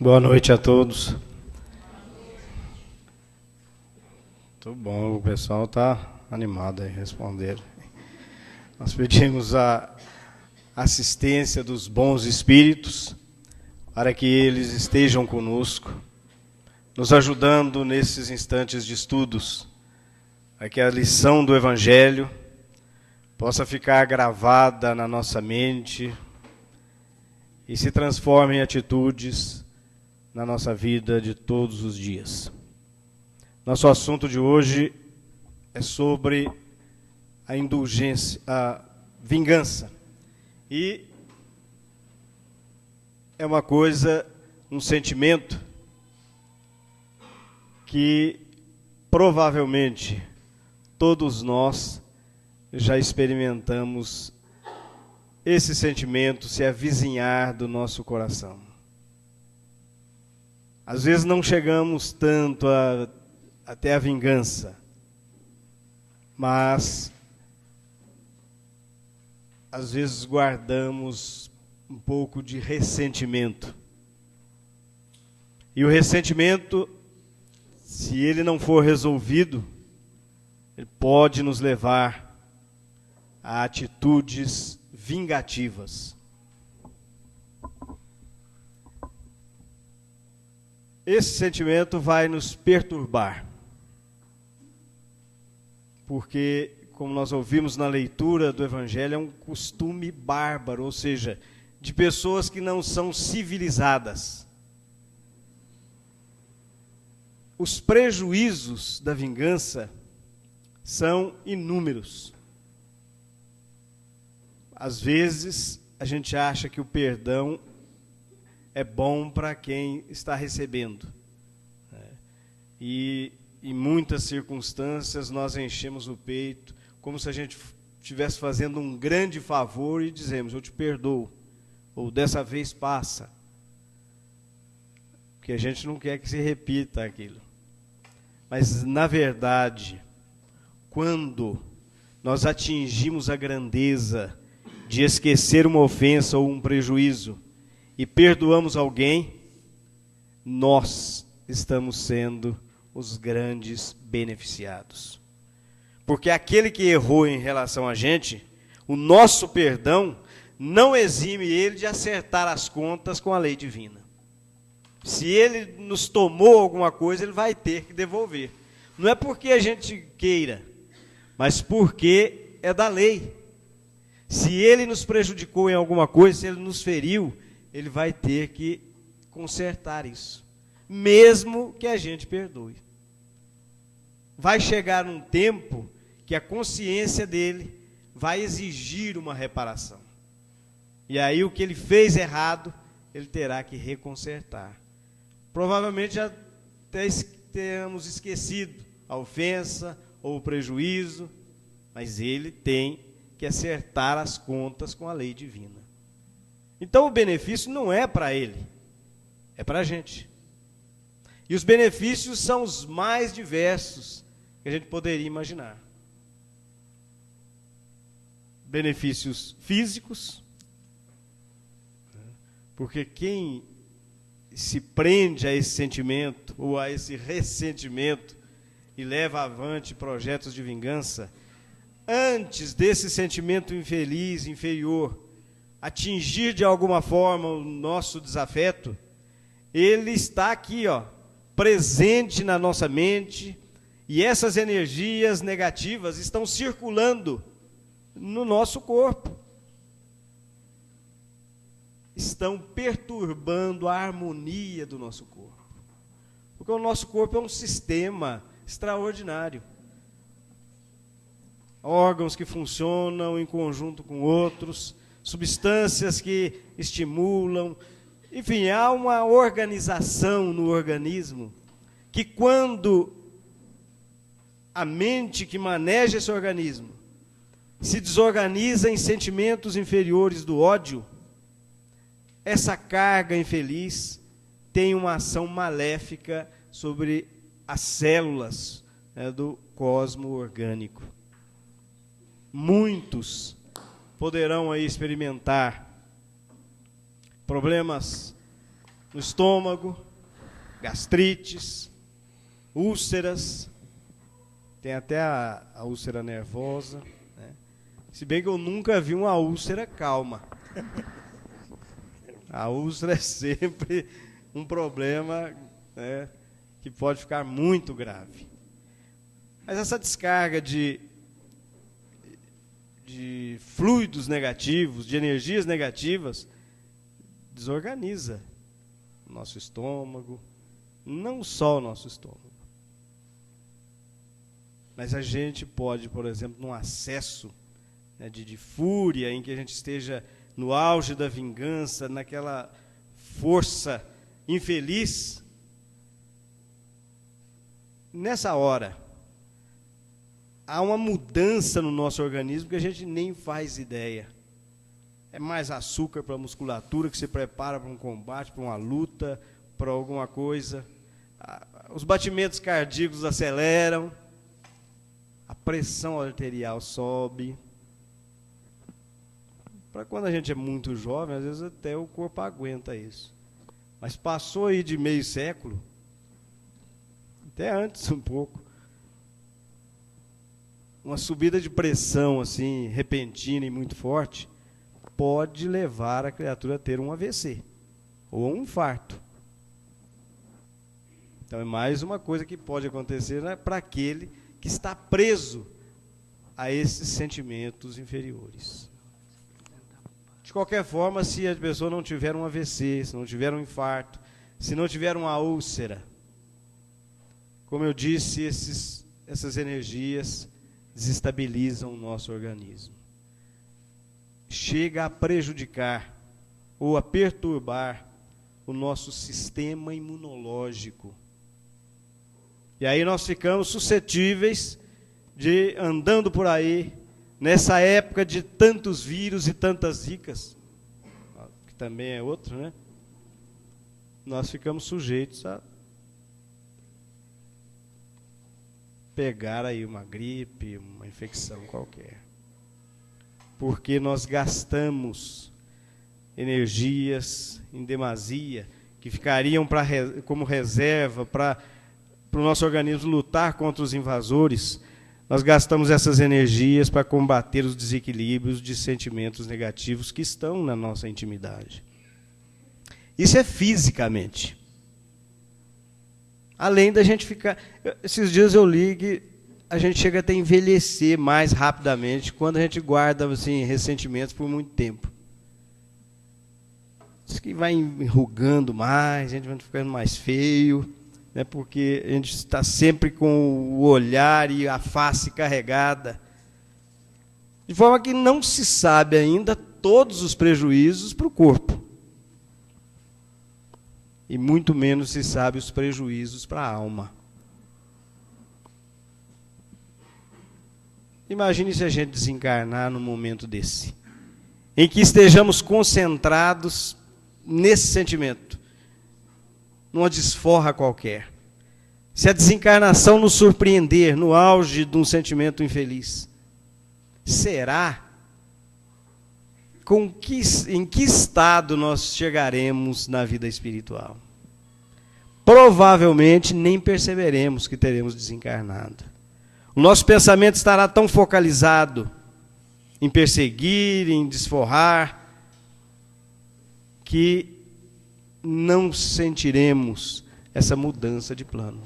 Boa noite a todos. Muito bom, o pessoal está animado em responder. Nós pedimos a assistência dos bons espíritos para que eles estejam conosco, nos ajudando nesses instantes de estudos, para que a lição do Evangelho possa ficar gravada na nossa mente e se transforme em atitudes na nossa vida de todos os dias. Nosso assunto de hoje é sobre a indulgência, a vingança. E é uma coisa, um sentimento que provavelmente todos nós já experimentamos esse sentimento se avizinhar do nosso coração. Às vezes não chegamos tanto até a vingança, mas às vezes guardamos um pouco de ressentimento. E o ressentimento, se ele não for resolvido, ele pode nos levar a atitudes vingativas. Esse sentimento vai nos perturbar, porque, como nós ouvimos na leitura do Evangelho, é um costume bárbaro, ou seja, de pessoas que não são civilizadas. Os prejuízos da vingança são inúmeros. Às vezes, a gente acha que o perdão é bom para quem está recebendo. E em muitas circunstâncias nós enchemos o peito como se a gente estivesse fazendo um grande favor e dizemos, eu te perdoo, ou dessa vez passa. Porque a gente não quer que se repita aquilo. Mas, na verdade, quando nós atingimos a grandeza de esquecer uma ofensa ou um prejuízo, e perdoamos alguém, nós estamos sendo os grandes beneficiados. Porque aquele que errou em relação a gente, o nosso perdão não exime ele de acertar as contas com a lei divina. Se ele nos tomou alguma coisa, ele vai ter que devolver. Não é porque a gente queira, mas porque é da lei. Se ele nos prejudicou em alguma coisa, se ele nos feriu, ele vai ter que consertar isso, mesmo que a gente perdoe. Vai chegar um tempo que a consciência dele vai exigir uma reparação. E aí o que ele fez errado, ele terá que reconsertar. Provavelmente já tenhamos esquecido a ofensa ou o prejuízo, mas ele tem que acertar as contas com a lei divina. Então o benefício não é para ele, é para a gente. E os benefícios são os mais diversos que a gente poderia imaginar. Benefícios físicos, porque quem se prende a esse sentimento ou a esse ressentimento e leva avante projetos de vingança, antes desse sentimento infeliz, inferior, atingir de alguma forma o nosso desafeto, ele está aqui, presente na nossa mente, e essas energias negativas estão circulando no nosso corpo. Estão perturbando a harmonia do nosso corpo. Porque o nosso corpo é um sistema extraordinário. Órgãos que funcionam em conjunto com outros, substâncias que estimulam, enfim, há uma organização no organismo que, quando a mente que maneja esse organismo se desorganiza em sentimentos inferiores do ódio, essa carga infeliz tem uma ação maléfica sobre as células do cosmo orgânico. Muitos poderão aí experimentar problemas no estômago, gastrites, úlceras, tem até a úlcera nervosa, né? Se bem que eu nunca vi uma úlcera calma. A úlcera é sempre um problema, né, que pode ficar muito grave. Mas essa descarga de fluidos negativos, de energias negativas, desorganiza o nosso estômago, não só o nosso estômago. Mas a gente pode, por exemplo, num acesso, né, de fúria, em que a gente esteja no auge da vingança, naquela força infeliz, nessa hora, há uma mudança no nosso organismo que a gente nem faz ideia. É mais açúcar para a musculatura que se prepara para um combate, para uma luta, para alguma coisa. Os batimentos cardíacos aceleram, a pressão arterial sobe. Para quando a gente é muito jovem, às vezes até o corpo aguenta isso. Mas passou aí de meio século, até antes um pouco, uma subida de pressão assim, repentina e muito forte, pode levar a criatura a ter um AVC ou um infarto. Então é mais uma coisa que pode acontecer, né, para aquele que está preso a esses sentimentos inferiores. De qualquer forma, se a pessoa não tiver um AVC, se não tiver um infarto, se não tiver uma úlcera, como eu disse, essas energias desestabilizam o nosso organismo. Chega a prejudicar ou a perturbar o nosso sistema imunológico. E aí nós ficamos suscetíveis de, andando por aí, nessa época de tantos vírus e tantas zicas, que também é outro, né? Nós ficamos sujeitos a pegar aí uma gripe, uma infecção qualquer. Porque nós gastamos energias em demasia, que ficariam como reserva para o nosso organismo lutar contra os invasores. Nós gastamos essas energias para combater os desequilíbrios de sentimentos negativos que estão na nossa intimidade. Isso é fisicamente. Além da gente ficar... Esses dias eu li que a gente chega até a envelhecer mais rapidamente quando a gente guarda assim, ressentimentos por muito tempo. Isso que vai enrugando mais, a gente vai ficando mais feio, né, porque a gente está sempre com o olhar e a face carregada. De forma que não se sabe ainda todos os prejuízos para o corpo. E muito menos se sabe os prejuízos para a alma. Imagine se a gente desencarnar num momento desse, em que estejamos concentrados nesse sentimento, numa desforra qualquer. Se a desencarnação nos surpreender no auge de um sentimento infeliz, será? Em que estado nós chegaremos na vida espiritual? Provavelmente nem perceberemos que teremos desencarnado. O nosso pensamento estará tão focalizado em perseguir, em desforrar, que não sentiremos essa mudança de plano.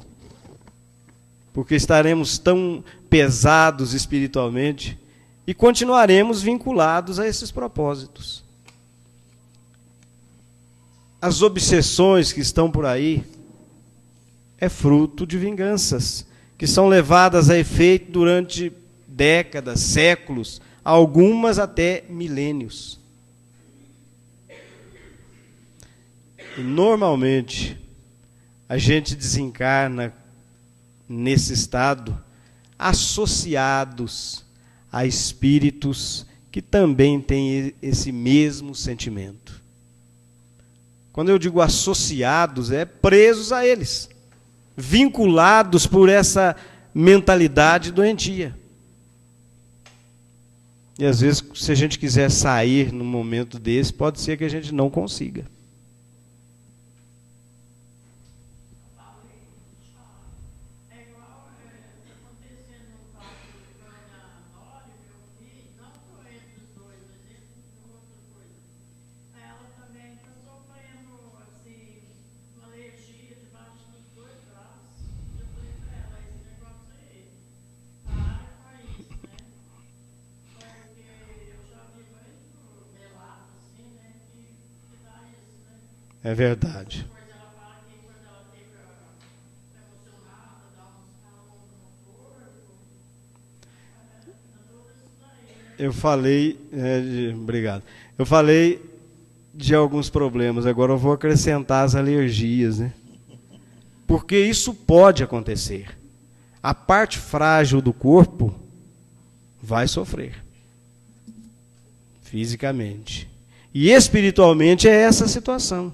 Porque estaremos tão pesados espiritualmente e continuaremos vinculados a esses propósitos. As obsessões que estão por aí é fruto de vinganças, que são levadas a efeito durante décadas, séculos, algumas até milênios. E normalmente a gente desencarna nesse estado associados a espíritos que também têm esse mesmo sentimento. Quando eu digo associados, é presos a eles, vinculados por essa mentalidade doentia. E às vezes, se a gente quiser sair num momento desse, pode ser que a gente não consiga. É verdade. Eu falei, obrigado. Eu falei de alguns problemas, agora eu vou acrescentar as alergias, né? Porque isso pode acontecer. A parte frágil do corpo vai sofrer, fisicamente. E espiritualmente é essa situação,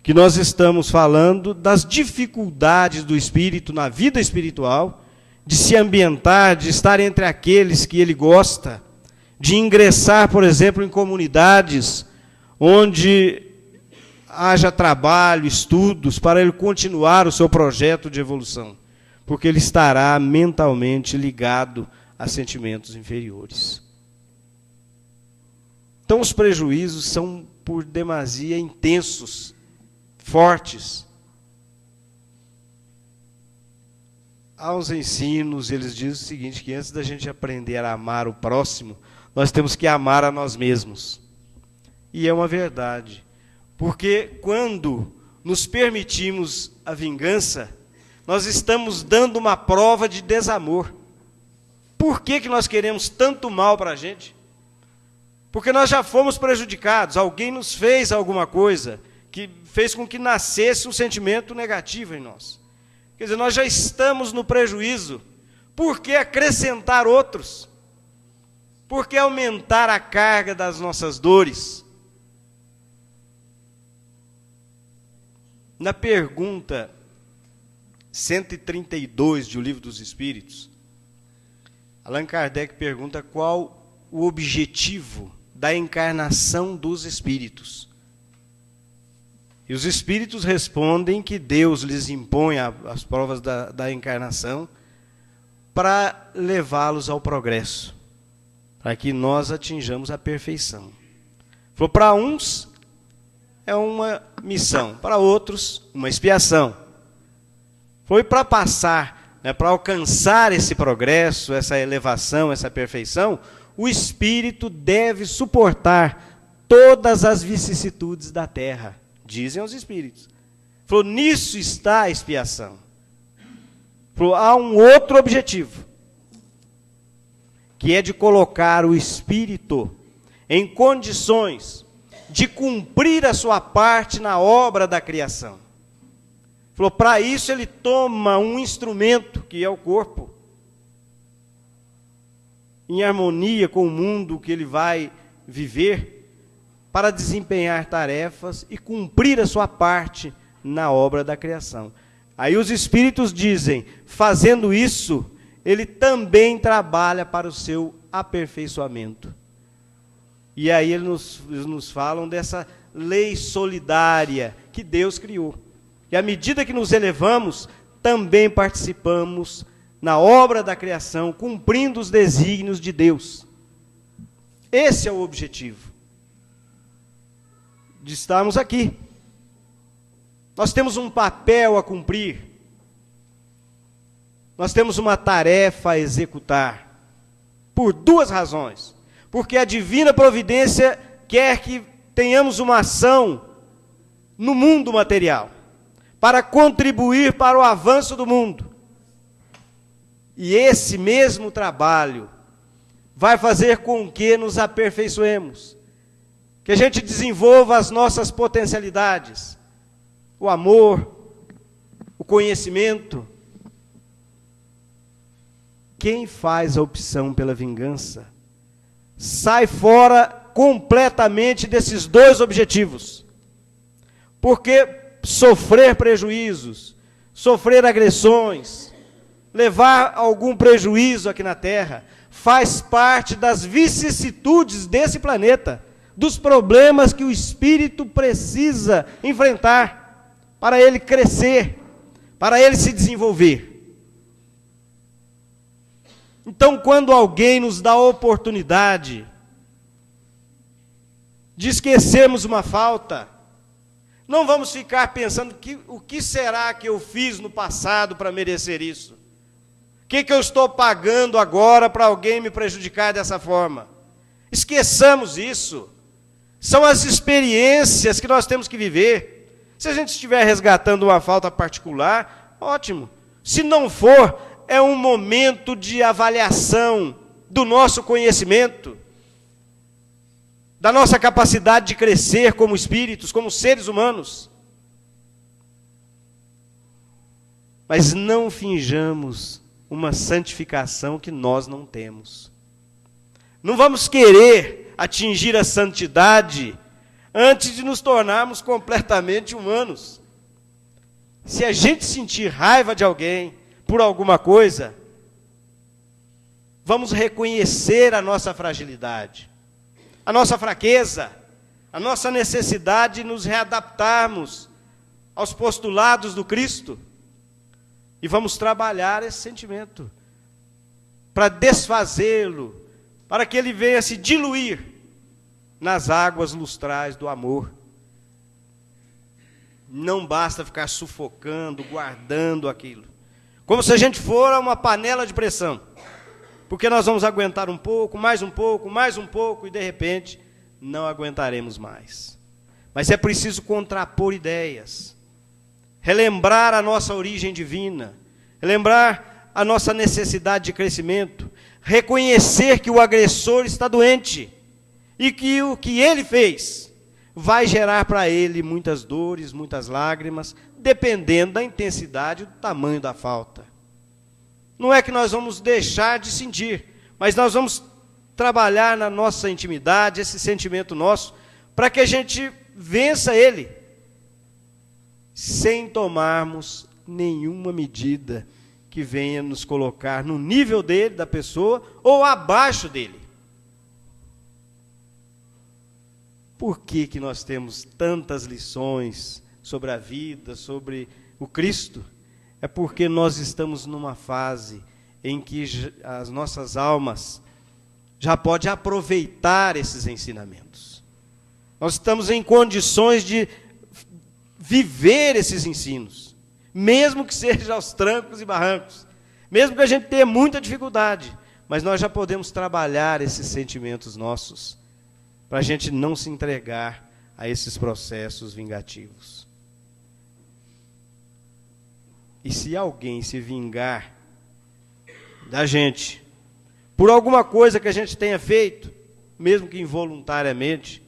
que nós estamos falando das dificuldades do espírito na vida espiritual, de se ambientar, de estar entre aqueles que ele gosta, de ingressar, por exemplo, em comunidades onde haja trabalho, estudos, para ele continuar o seu projeto de evolução, porque ele estará mentalmente ligado a sentimentos inferiores. Então, os prejuízos são, por demasia, intensos, fortes. Aos ensinos, eles dizem o seguinte, que antes da gente aprender a amar o próximo, nós temos que amar a nós mesmos. E é uma verdade. Porque quando nos permitimos a vingança, nós estamos dando uma prova de desamor. Por que nós queremos tanto mal para a gente? Porque nós já fomos prejudicados, alguém nos fez alguma coisa que fez com que nascesse um sentimento negativo em nós. Quer dizer, nós já estamos no prejuízo. Por que acrescentar outros? Por que aumentar a carga das nossas dores? Na pergunta 132 de O Livro dos Espíritos, Allan Kardec pergunta qual o objetivo da encarnação dos espíritos. E os espíritos respondem que Deus lhes impõe as provas da encarnação para levá-los ao progresso, para que nós atinjamos a perfeição. Falou, para uns é uma missão, para outros uma expiação. Foi para passar, para alcançar esse progresso, essa elevação, essa perfeição, o espírito deve suportar todas as vicissitudes da terra, dizem os espíritos. Falou, nisso está a expiação. Falou, há um outro objetivo, que é de colocar o espírito em condições de cumprir a sua parte na obra da criação. Falou, para isso ele toma um instrumento, que é o corpo, em harmonia com o mundo que ele vai viver, para desempenhar tarefas e cumprir a sua parte na obra da criação. Aí os espíritos dizem, fazendo isso, ele também trabalha para o seu aperfeiçoamento. E aí eles nos falam dessa lei solidária que Deus criou. E à medida que nos elevamos, também participamos na obra da criação, cumprindo os desígnios de Deus. Esse é o objetivo de estarmos aqui. Nós temos um papel a cumprir. Nós temos uma tarefa a executar. Por duas razões. Porque a divina providência quer que tenhamos uma ação no mundo material, para contribuir para o avanço do mundo. E esse mesmo trabalho vai fazer com que nos aperfeiçoemos, que a gente desenvolva as nossas potencialidades, o amor, o conhecimento. Quem faz a opção pela vingança sai fora completamente desses dois objetivos. Porque sofrer prejuízos, sofrer agressões, levar algum prejuízo aqui na Terra, faz parte das vicissitudes desse planeta, dos problemas que o espírito precisa enfrentar para ele crescer, para ele se desenvolver. Então, quando alguém nos dá a oportunidade de esquecermos uma falta, não vamos ficar pensando o que será que eu fiz no passado para merecer isso? O que eu estou pagando agora para alguém me prejudicar dessa forma? Esqueçamos isso. São as experiências que nós temos que viver. Se a gente estiver resgatando uma falta particular, ótimo. Se não for, é um momento de avaliação do nosso conhecimento, da nossa capacidade de crescer como espíritos, como seres humanos. Mas não finjamos uma santificação que nós não temos. Não vamos querer atingir a santidade antes de nos tornarmos completamente humanos. Se a gente sentir raiva de alguém por alguma coisa, vamos reconhecer a nossa fragilidade, a nossa fraqueza, a nossa necessidade de nos readaptarmos aos postulados do Cristo. E vamos trabalhar esse sentimento para desfazê-lo, para que ele venha se diluir nas águas lustrais do amor. Não basta ficar sufocando, guardando aquilo. Como se a gente for uma panela de pressão. Porque nós vamos aguentar um pouco, mais um pouco, mais um pouco, e de repente não aguentaremos mais. Mas é preciso contrapor ideias, relembrar a nossa origem divina, relembrar a nossa necessidade de crescimento, reconhecer que o agressor está doente e que o que ele fez vai gerar para ele muitas dores, muitas lágrimas, dependendo da intensidade e do tamanho da falta. Não é que nós vamos deixar de sentir, mas nós vamos trabalhar na nossa intimidade, esse sentimento nosso, para que a gente vença ele, sem tomarmos nenhuma medida que venha nos colocar no nível dele, da pessoa, ou abaixo dele. Por que que nós temos tantas lições sobre a vida, sobre o Cristo? É porque nós estamos numa fase em que as nossas almas já podem aproveitar esses ensinamentos. Nós estamos em condições de viver esses ensinos, mesmo que seja aos trancos e barrancos, mesmo que a gente tenha muita dificuldade, mas nós já podemos trabalhar esses sentimentos nossos, para a gente não se entregar a esses processos vingativos. E se alguém se vingar da gente, por alguma coisa que a gente tenha feito, mesmo que involuntariamente,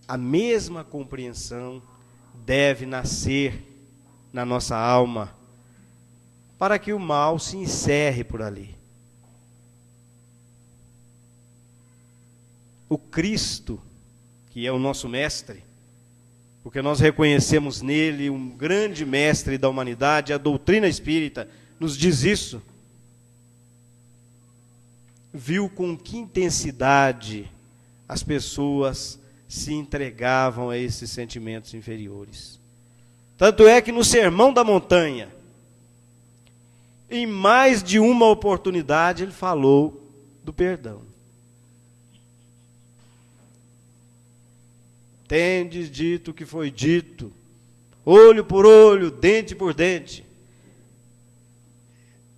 a mesma compreensão deve nascer na nossa alma, para que o mal se encerre por ali. O Cristo, que é o nosso mestre, porque nós reconhecemos nele um grande mestre da humanidade, a doutrina espírita nos diz isso, viu com que intensidade as pessoas se entregavam a esses sentimentos inferiores. Tanto é que no Sermão da Montanha, em mais de uma oportunidade, ele falou do perdão. Tendes dito o que foi dito, olho por olho, dente por dente.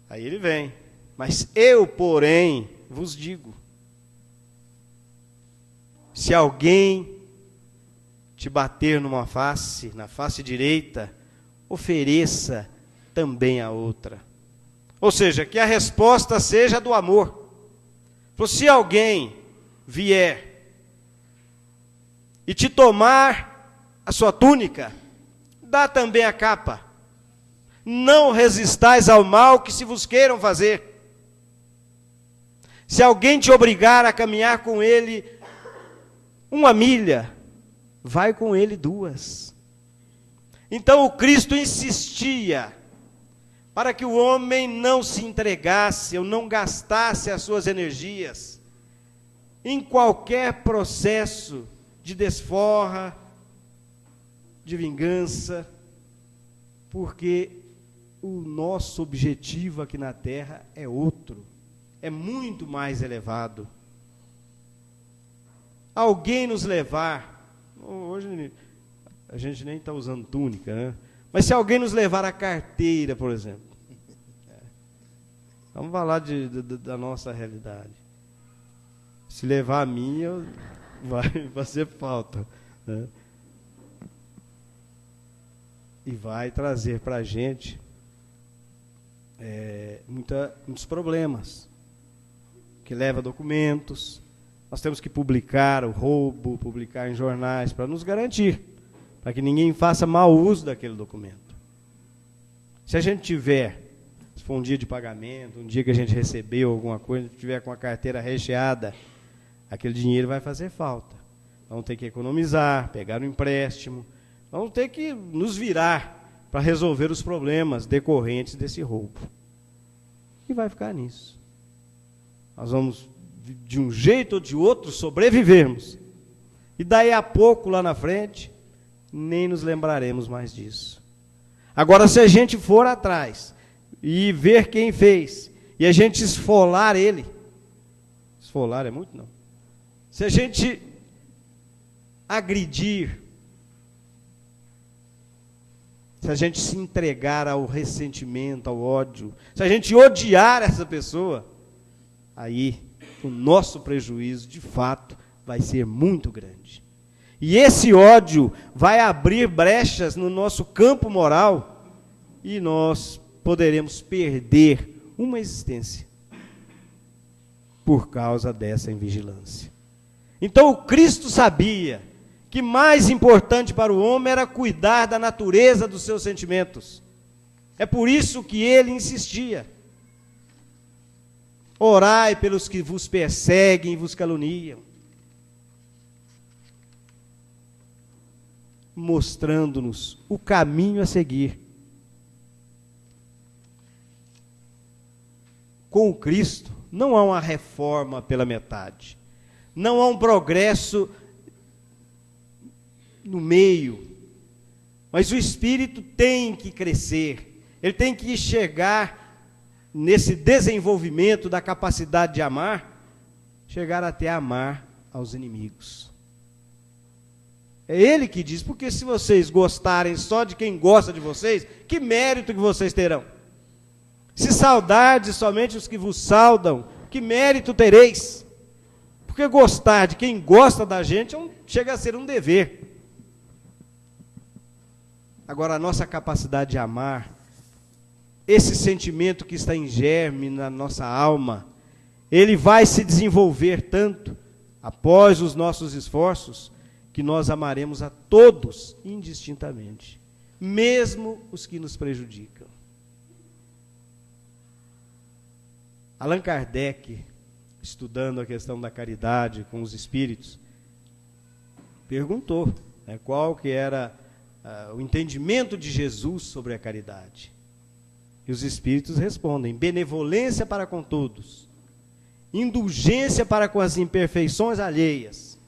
Aí ele vem, mas eu, porém, vos digo, se alguém te bater numa face, na face direita, ofereça também a outra. Ou seja, que a resposta seja do amor. Se alguém vier e te tomar a sua túnica, dá também a capa. Não resistais ao mal que se vos queiram fazer. Se alguém te obrigar a caminhar com ele 1 milha, vai com ele 2. Então o Cristo insistia para que o homem não se entregasse ou não gastasse as suas energias em qualquer processo de desforra, de vingança, porque o nosso objetivo aqui na Terra é outro, é muito mais elevado. Alguém nos levar, hoje a gente nem está usando túnica, né? Mas se alguém nos levar a carteira, por exemplo, vamos falar da nossa realidade. Se levar a minha, vai fazer falta, né? e vai trazer para a gente muitos problemas, que leva documentos, nós temos que publicar o roubo, publicar em jornais, para nos garantir, para que ninguém faça mau uso daquele documento. Se a gente tiver, se for um dia de pagamento, um dia que a gente recebeu alguma coisa, tiver com a carteira recheada, aquele dinheiro vai fazer falta. Vamos ter que economizar, pegar um empréstimo, vamos ter que nos virar para resolver os problemas decorrentes desse roubo. E vai ficar nisso. Nós vamos, de um jeito ou de outro, sobrevivermos. E daí a pouco, lá na frente, nem nos lembraremos mais disso. Agora, se a gente for atrás e ver quem fez, e a gente esfolar ele, esfolar é muito não, se a gente agredir, se a gente se entregar ao ressentimento, ao ódio, se a gente odiar essa pessoa, aí o nosso prejuízo, de fato, vai ser muito grande. E esse ódio vai abrir brechas no nosso campo moral e nós poderemos perder uma existência por causa dessa invigilância. Então, o Cristo sabia que mais importante para o homem era cuidar da natureza dos seus sentimentos. É por isso que ele insistia. Orai pelos que vos perseguem e vos caluniam, mostrando-nos o caminho a seguir. Com o Cristo, não há uma reforma pela metade. Não há um progresso no meio. Mas o Espírito tem que crescer. Ele tem que chegar nesse desenvolvimento da capacidade de amar, chegar até amar aos inimigos. É ele que diz, porque se vocês gostarem só de quem gosta de vocês, que mérito que vocês terão? Se saudardes somente os que vos saudam, que mérito tereis? Porque gostar de quem gosta da gente chega a ser um dever. Agora, a nossa capacidade de amar, esse sentimento que está em germe na nossa alma, ele vai se desenvolver tanto, após os nossos esforços, que nós amaremos a todos indistintamente, mesmo os que nos prejudicam. Allan Kardec, estudando a questão da caridade com os espíritos, perguntou qual que era o entendimento de Jesus sobre a caridade. E os espíritos respondem: benevolência para com todos, indulgência para com as imperfeições alheias,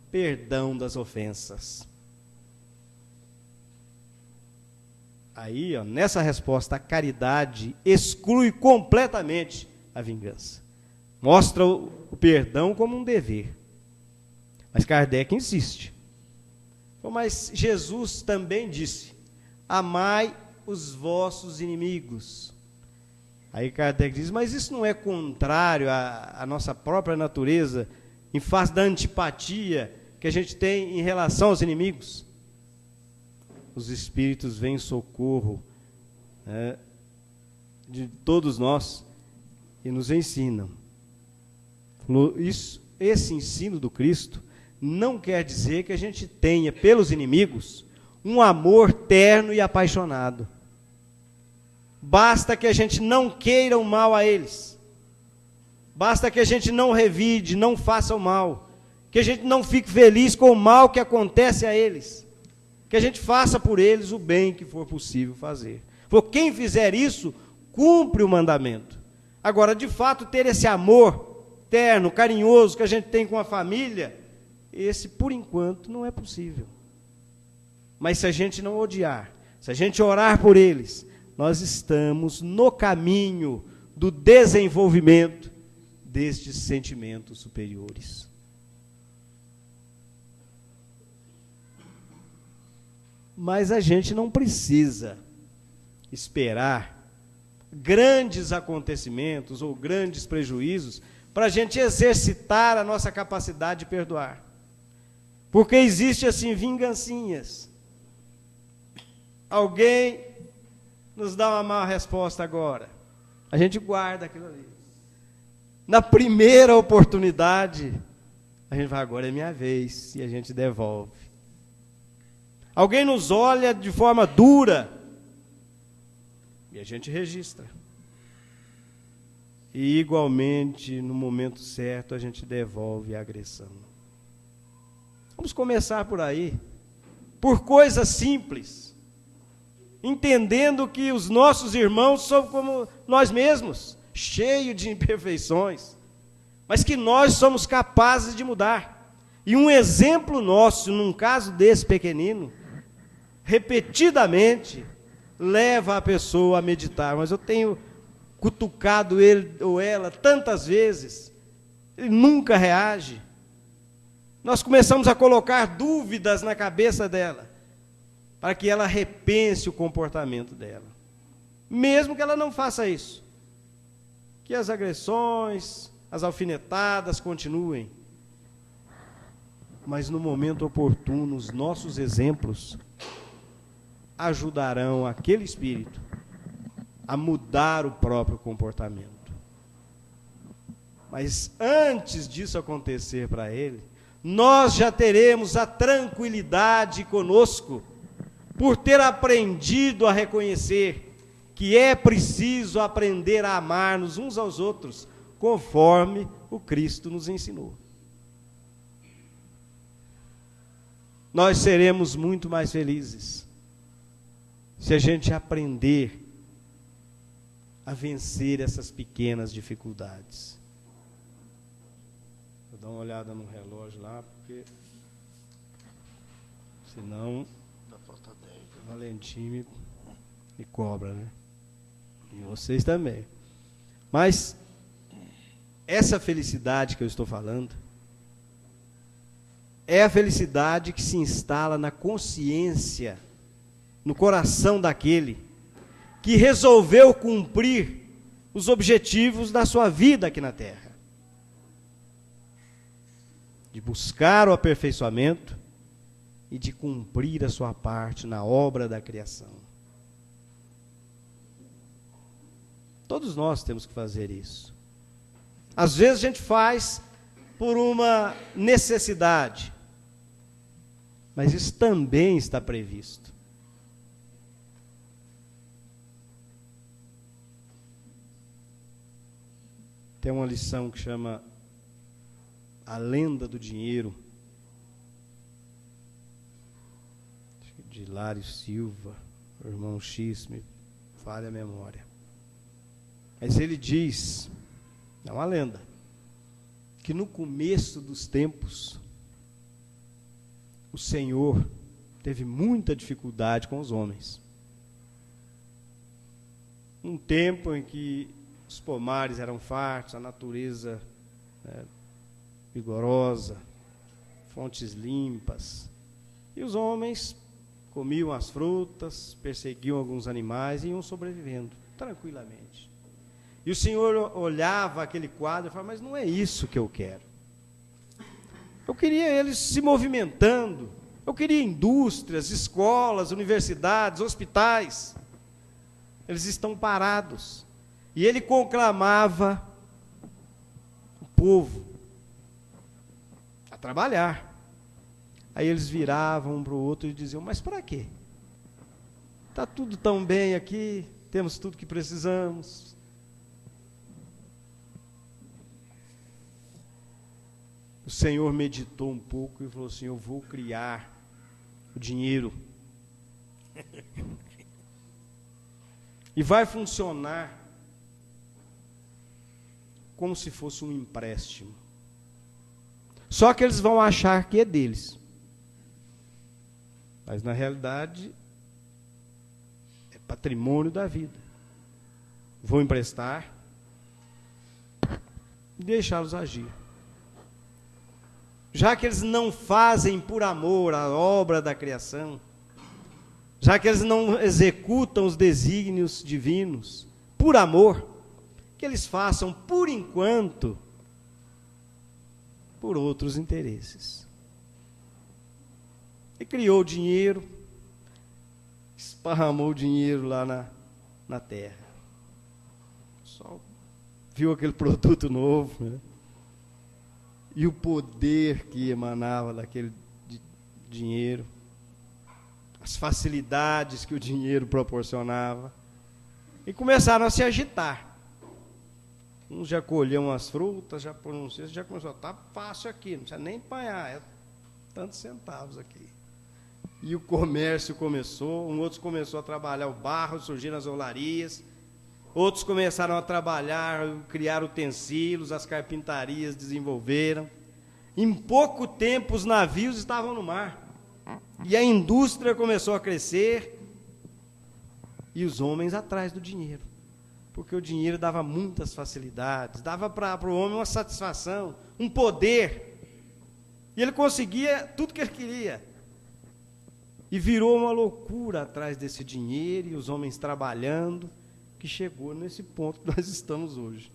perdão das ofensas. Aí, nessa resposta, a caridade exclui completamente a vingança. Mostra o perdão como um dever. Mas Kardec insiste. Mas Jesus também disse: amai os vossos inimigos. Aí Kardec diz: mas isso não é contrário à nossa própria natureza, em face da antipatia que a gente tem em relação aos inimigos? Os espíritos vêm em socorro de todos nós e nos ensinam. Esse ensino do Cristo não quer dizer que a gente tenha pelos inimigos um amor terno e apaixonado. Basta que a gente não queira o mal a eles. Basta que a gente não revide, não faça o mal. Que a gente não fique feliz com o mal que acontece a eles. Que a gente faça por eles o bem que for possível fazer. Porque quem fizer isso, cumpre o mandamento. Agora, de fato, ter esse amor terno, carinhoso que a gente tem com a família, esse, por enquanto, não é possível. Mas se a gente não odiar, se a gente orar por eles, nós estamos no caminho do desenvolvimento destes sentimentos superiores. Mas a gente não precisa esperar grandes acontecimentos ou grandes prejuízos para a gente exercitar a nossa capacidade de perdoar. Porque existe assim vingancinhas. alguém nos dá uma má resposta agora, a gente guarda aquilo ali. Na primeira oportunidade, a gente vai, agora é minha vez, e a gente devolve. Alguém nos olha de forma dura, e a gente registra. E igualmente, no momento certo, a gente devolve a agressão. Vamos começar por aí, por coisas simples, entendendo que os nossos irmãos são como nós mesmos, cheios de imperfeições, mas que nós somos capazes de mudar. E um exemplo nosso, num caso desse pequenino, repetidamente, leva a pessoa a meditar. Mas eu tenho cutucado ele ou ela tantas vezes, ele nunca reage. Nós começamos a colocar dúvidas na cabeça dela, para que ela repense o comportamento dela. Mesmo que ela não faça isso. Que as agressões, as alfinetadas continuem. Mas no momento oportuno, os nossos exemplos ajudarão aquele espírito a mudar o próprio comportamento. Mas antes disso acontecer para ele, nós já teremos a tranquilidade conosco, por ter aprendido a reconhecer que é preciso aprender a amar-nos uns aos outros, conforme o Cristo nos ensinou. Nós seremos muito mais felizes se a gente aprender a vencer essas pequenas dificuldades. Vou dar uma olhada no relógio lá, porque senão o Valentim me cobra, né? E vocês também. Mas essa felicidade que eu estou falando é a felicidade que se instala na consciência, no coração daquele que resolveu cumprir os objetivos da sua vida aqui na Terra. De buscar o aperfeiçoamento e de cumprir a sua parte na obra da criação. Todos nós temos que fazer isso. Às vezes a gente faz por uma necessidade, mas isso também está previsto. Tem uma lição que chama A Lenda do Dinheiro, de Hilário Silva, o irmão X, me falha a memória. Mas ele diz, é uma lenda, que no começo dos tempos, o Senhor teve muita dificuldade com os homens. Um tempo em que os pomares eram fartos, a natureza vigorosa, fontes limpas, e os homens comiam as frutas, perseguiam alguns animais e iam sobrevivendo tranquilamente. E o Senhor olhava aquele quadro e falava, mas não é isso que eu quero. Eu queria eles se movimentando, eu queria indústrias, escolas, universidades, hospitais. Eles estão parados. E ele conclamava o povo a trabalhar. Aí eles viravam um para o outro e diziam, mas para quê? Está tudo tão bem aqui, temos tudo que precisamos. O Senhor meditou um pouco e falou assim, eu vou criar o dinheiro. E vai funcionar como se fosse um empréstimo. Só que eles vão achar que é deles. Mas, na realidade, é patrimônio da vida. Vou emprestar e deixá-los agir. Já que eles não fazem por amor a obra da criação, já que eles não executam os desígnios divinos por amor, que eles façam, por enquanto, por outros interesses. Ele criou o dinheiro, esparramou o dinheiro lá na terra. Só viu aquele produto novo, né? E o poder que emanava daquele dinheiro, as facilidades que o dinheiro proporcionava, e começaram a se agitar. Uns já colhiam as frutas, já pronunciam, já começou, tá fácil aqui, não precisa nem apanhar, é tantos centavos aqui. E o comércio começou, outros começaram a trabalhar o barro, surgiram as olarias, outros começaram a trabalhar, criar utensílios, as carpintarias desenvolveram. Em pouco tempo os navios estavam no mar. E a indústria começou a crescer. E os homens atrás do dinheiro. Porque o dinheiro dava muitas facilidades, dava para o homem uma satisfação, um poder. E ele conseguia tudo que ele queria. E virou uma loucura atrás desse dinheiro, e os homens trabalhando, que chegou nesse ponto que nós estamos hoje.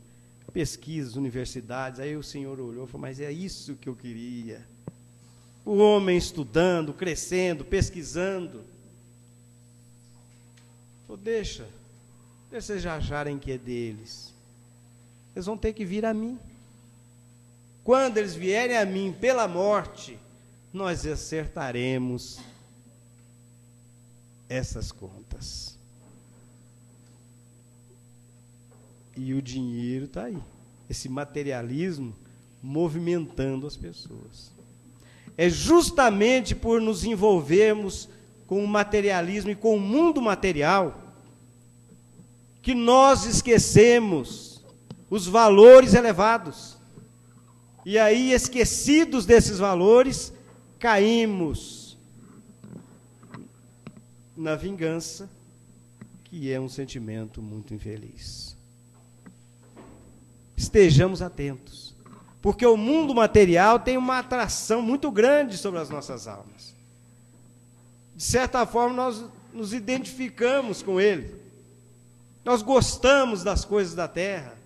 Pesquisas, universidades, aí o Senhor olhou e falou, mas é isso que eu queria. O homem estudando, crescendo, pesquisando. Falou, deixa vocês acharem que é deles. Eles vão ter que vir a mim. Quando eles vierem a mim pela morte, nós acertaremos essas contas. E o dinheiro está aí. Esse materialismo movimentando as pessoas. É justamente por nos envolvermos com o materialismo e com o mundo material que nós esquecemos os valores elevados. E aí, esquecidos desses valores, caímos na vingança, que é um sentimento muito infeliz. Estejamos atentos, porque o mundo material tem uma atração muito grande sobre as nossas almas. De certa forma, nós nos identificamos com ele. Nós gostamos das coisas da terra.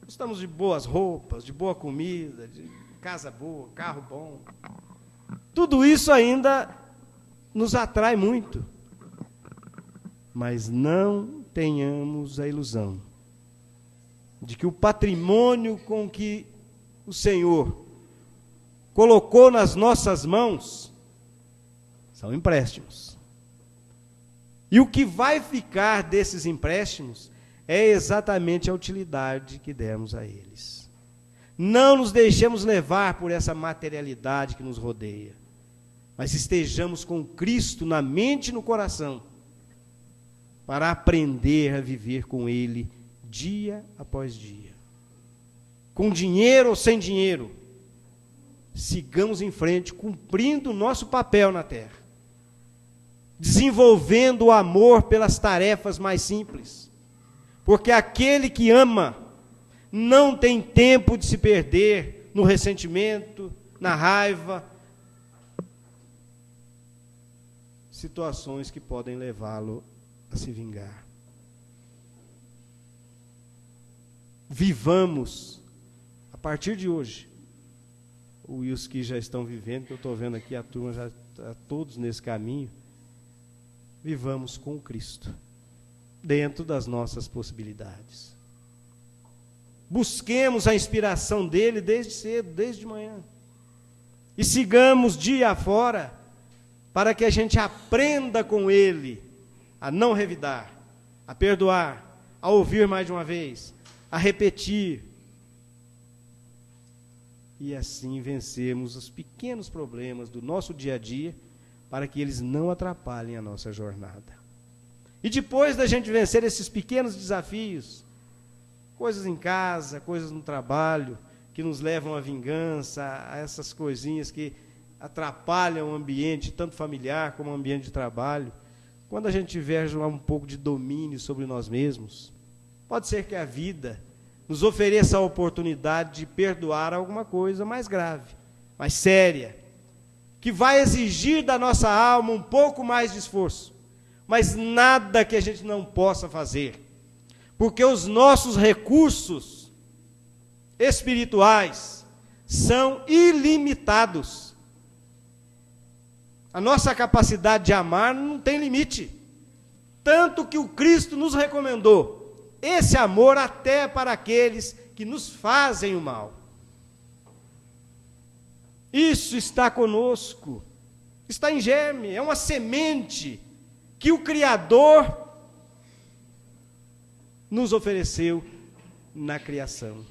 Gostamos de boas roupas, de boa comida, de casa boa, carro bom. Tudo isso ainda nos atrai muito. Mas não tenhamos a ilusão de que o patrimônio com que o Senhor colocou nas nossas mãos são empréstimos. E o que vai ficar desses empréstimos é exatamente a utilidade que demos a eles. Não nos deixemos levar por essa materialidade que nos rodeia, mas estejamos com Cristo na mente e no coração, para aprender a viver com Ele dia após dia. Com dinheiro ou sem dinheiro, sigamos em frente, cumprindo o nosso papel na terra, desenvolvendo o amor pelas tarefas mais simples, porque aquele que ama não tem tempo de se perder no ressentimento, na raiva, situações que podem levá-lo a se vingar. Vivamos, a partir de hoje, e os que já estão vivendo, que eu estou vendo aqui, a turma já está todos nesse caminho, vivamos com Cristo, dentro das nossas possibilidades. Busquemos a inspiração dele desde cedo, desde manhã, e sigamos dia afora, para que a gente aprenda com ele a não revidar, a perdoar, a ouvir mais de uma vez, a repetir, e assim vencermos os pequenos problemas do nosso dia a dia, para que eles não atrapalhem a nossa jornada. E depois da gente vencer esses pequenos desafios, coisas em casa, coisas no trabalho, que nos levam à vingança, a essas coisinhas que atrapalham o ambiente, tanto familiar como o ambiente de trabalho, quando a gente tiver um pouco de domínio sobre nós mesmos, pode ser que a vida nos ofereça a oportunidade de perdoar alguma coisa mais grave, mais séria, que vai exigir da nossa alma um pouco mais de esforço, mas nada que a gente não possa fazer, porque os nossos recursos espirituais são ilimitados. A nossa capacidade de amar não tem limite. tanto que o Cristo nos recomendou esse amor até para aqueles que nos fazem o mal. Isso está conosco, está em germe, é uma semente que o Criador nos ofereceu na criação.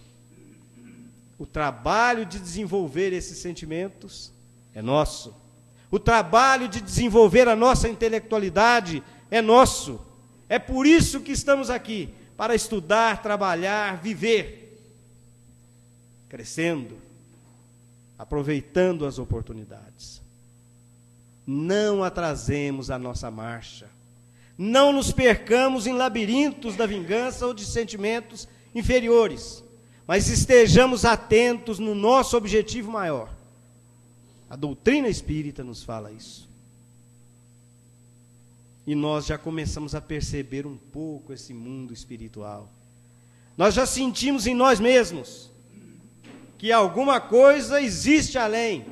O trabalho de desenvolver esses sentimentos é nosso. O trabalho de desenvolver a nossa intelectualidade é nosso. É por isso que estamos aqui, para estudar, trabalhar, viver, crescendo, aproveitando as oportunidades. Não atrasemos a nossa marcha. Não nos percamos em labirintos da vingança ou de sentimentos inferiores, mas estejamos atentos no nosso objetivo maior. A doutrina espírita nos fala isso. E nós já começamos a perceber um pouco esse mundo espiritual. Nós já sentimos em nós mesmos que alguma coisa existe além.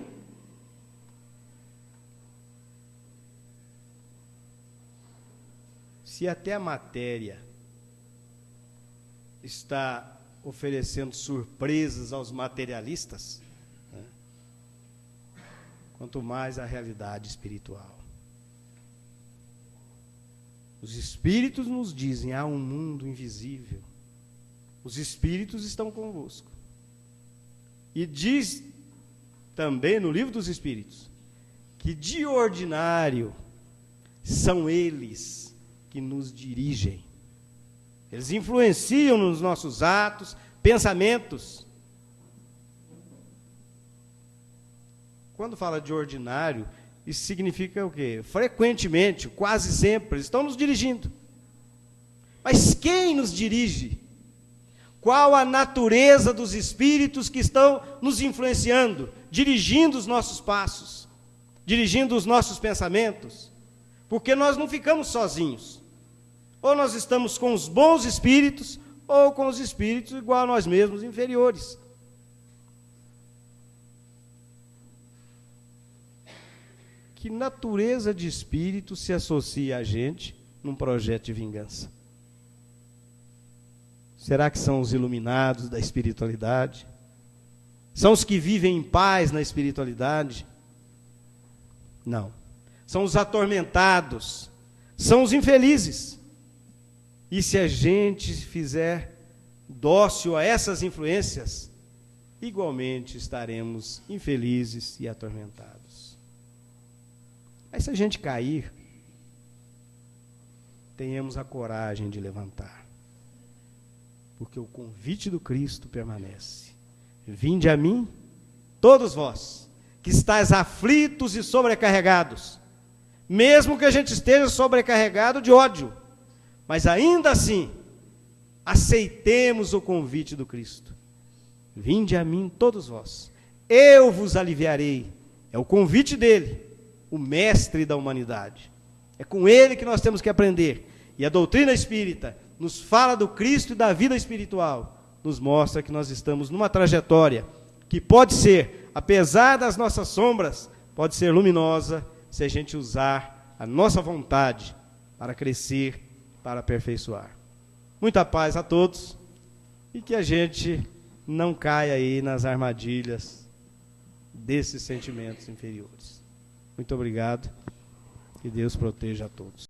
Se até a matéria está oferecendo surpresas aos materialistas, né? Quanto mais a realidade espiritual. Os espíritos nos dizem, há um mundo invisível. Os espíritos estão convosco. E diz também no livro dos Espíritos, que de ordinário são eles que nos dirigem. Eles influenciam nos nossos atos, pensamentos. Quando fala de ordinário, isso significa o quê? Frequentemente, quase sempre, eles estão nos dirigindo. Mas quem nos dirige? Qual a natureza dos espíritos que estão nos influenciando, dirigindo os nossos passos, dirigindo os nossos pensamentos? Porque nós não ficamos sozinhos. Ou nós estamos com os bons espíritos, ou com os espíritos igual a nós mesmos, inferiores. Que natureza de espírito se associa a gente num projeto de vingança? Será que são os iluminados da espiritualidade? São os que vivem em paz na espiritualidade? Não. São os atormentados, são os infelizes. E se a gente fizer dócil a essas influências, igualmente estaremos infelizes e atormentados. Mas se a gente cair, tenhamos a coragem de levantar. Porque o convite do Cristo permanece. Vinde a mim, todos vós, que estáis aflitos e sobrecarregados, mesmo que a gente esteja sobrecarregado de ódio, mas ainda assim, aceitemos o convite do Cristo. Vinde a mim, todos vós, eu vos aliviarei. É o convite dele, o mestre da humanidade. É com ele que nós temos que aprender. E a doutrina espírita nos fala do Cristo e da vida espiritual, nos mostra que nós estamos numa trajetória que pode ser, apesar das nossas sombras, pode ser luminosa se a gente usar a nossa vontade para crescer, para aperfeiçoar. Muita paz a todos e que a gente não caia aí nas armadilhas desses sentimentos inferiores. Muito obrigado. Que Deus proteja a todos.